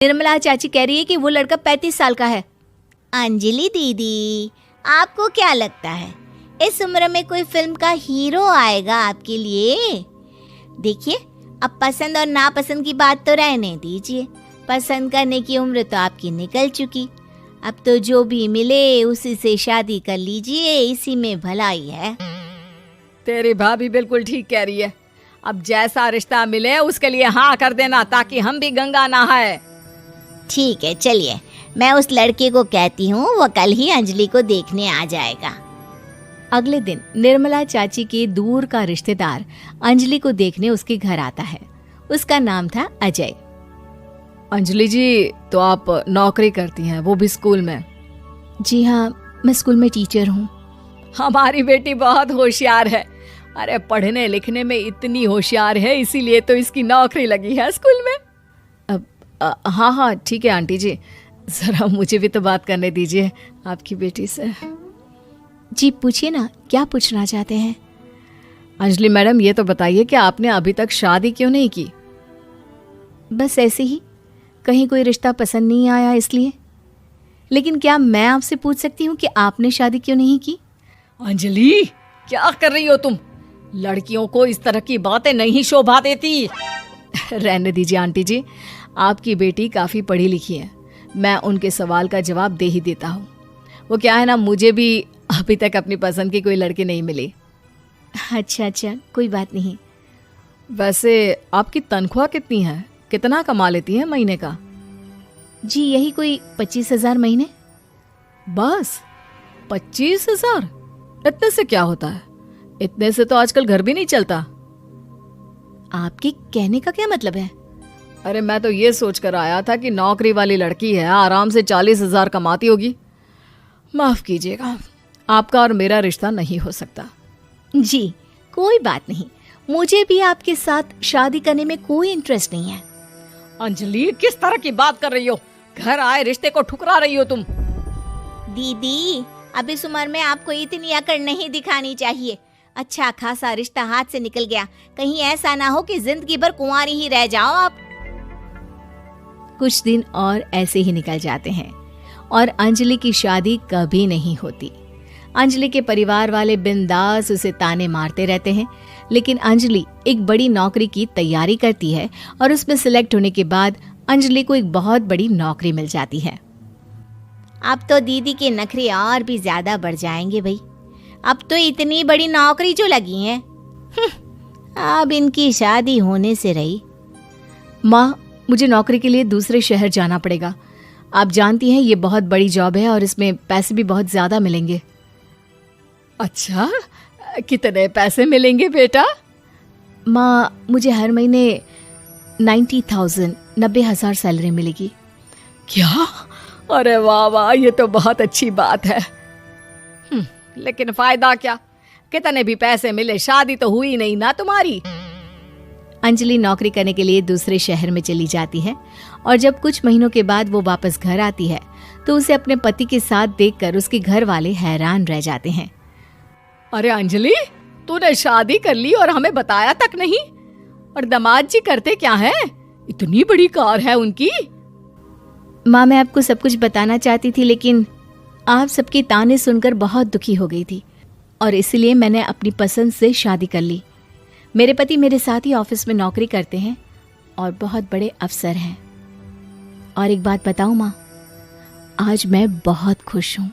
निर्मला चाची कह रही है कि वो लड़का 35 साल का है। अंजलि दीदी, आपको क्या लगता है इस उम्र में कोई फिल्म का हीरो आएगा आपके लिए? देखिए, अब पसंद और नापसंद की बात तो रहने दीजिए। पसंद करने की उम्र तो आपकी निकल चुकी। अब तो जो भी मिले उसी से शादी कर लीजिए, इसी में भलाई है। तेरी भाभी बिल्कुल ठीक कह रही है। अब जैसा रिश्ता मिले उसके लिए हाँ कर देना, ताकि हम भी गंगा नहाए। ठीक है, चलिए मैं उस लड़के को कहती हूँ, वो कल ही अंजलि को देखने आ जाएगा। अगले दिन निर्मला चाची के दूर का रिश्तेदार अंजलि को देखने उसके घर आता है। उसका नाम था अजय। अंजलि जी, तो आप नौकरी करती हैं, वो भी स्कूल में? जी हाँ, मैं स्कूल में टीचर हूँ। हमारी बेटी बहुत होशियार है। अरे पढ़ने लिखने में इतनी होशियार है, इसीलिए तो इसकी नौकरी लगी है स्कूल में। हाँ हाँ ठीक है आंटी जी, जरा मुझे भी तो बात करने दीजिए आपकी बेटी से। जी पूछिए ना, क्या पूछना चाहते हैं? अंजलि मैडम, ये तो बताइए कि आपने अभी तक शादी क्यों नहीं की? बस ऐसे ही, कहीं कोई रिश्ता पसंद नहीं आया इसलिए। लेकिन क्या मैं आपसे पूछ सकती हूँ कि आपने शादी क्यों नहीं की? अंजलि, क्या कर रही हो तुम? लड़कियों को इस तरह की बातें नहीं शोभा देती। रहने दीजिए आंटी जी, आपकी बेटी काफ़ी पढ़ी लिखी है। मैं उनके सवाल का जवाब दे ही देता हूँ। वो क्या है ना, मुझे भी अभी तक अपनी पसंद की कोई लड़की नहीं मिली। अच्छा, कोई बात नहीं। वैसे आपकी तनख्वाह कितनी है? कितना कमा लेती हैं महीने का? जी यही कोई 25,000 महीने। बस 25,000? इतने से क्या होता है? इतने से तो आजकल घर भी नहीं चलता। आपके कहने का क्या मतलब है? अरे मैं तो ये सोच कर आया था कि नौकरी वाली लड़की है, आराम से 40,000 कमाती होगी। माफ कीजिएगा, आपका और मेरा रिश्ता नहीं हो सकता। जी कोई बात नहीं, मुझे भी आपके साथ शादी करने में कोई इंटरेस्ट नहीं है। अंजलि, किस तरह की बात कर रही हो? घर आए रिश्ते को ठुकरा रही हो तुम। दीदी, अब इस उम्र में आपको इतनी अकड़ नहीं दिखानी चाहिए। अच्छा खासा रिश्ता हाथ से निकल गया, कहीं ऐसा ना हो कि जिंदगी भर कुंवारी ही रह जाओ आप। कुछ दिन और ऐसे ही निकल जाते हैं और अंजलि की शादी कभी नहीं होती। अंजलि के परिवार वाले बिंदास उसे ताने मारते रहते हैं, लेकिन अंजलि एक बड़ी नौकरी की तैयारी करती है और उसमें सिलेक्ट होने के बाद अंजलि को एक बहुत बड़ी नौकरी मिल जाती है। अब तो दीदी के नखरे और भी ज्यादा बढ़ जाएंगे भाई। अब तो इतनी बड़ी नौकरी जो लगी है, अब इनकी शादी होने से रही। माँ, मुझे नौकरी के लिए दूसरे शहर जाना पड़ेगा। आप जानती हैं ये बहुत बड़ी जॉब है और इसमें पैसे भी बहुत ज्यादा मिलेंगे। अच्छा, कितने पैसे मिलेंगे बेटा? माँ, मुझे हर महीने 90,000 सैलरी मिलेगी। क्या? अरे वाह वाह, ये तो बहुत अच्छी बात है। लेकिन फायदा क्या? कितने भी पैसे मिले, शादी तो हुई नहीं ना तुम्हारी। अंजलि नौकरी करने के लिए दूसरे शहर में चली जाती है और जब कुछ महीनों के बाद वो वापस घर आती है तो उसे अपने पति के साथ देखकर उसके घर वाले हैरान रह जाते हैं। अरे अंजलि, तूने शादी कर ली और हमें बताया तक नहीं। और दामाद जी करते क्या है? इतनी बड़ी कार है उनकी। माँ, मैं आपको सब कुछ बताना चाहती थी, लेकिन आप सबके ताने सुनकर बहुत दुखी हो गई थी और इसलिए मैंने अपनी पसंद से शादी कर ली। मेरे पति मेरे साथ ही ऑफिस में नौकरी करते हैं और बहुत बड़े अफसर हैं। और एक बात बताऊं माँ, आज मैं बहुत खुश हूँ।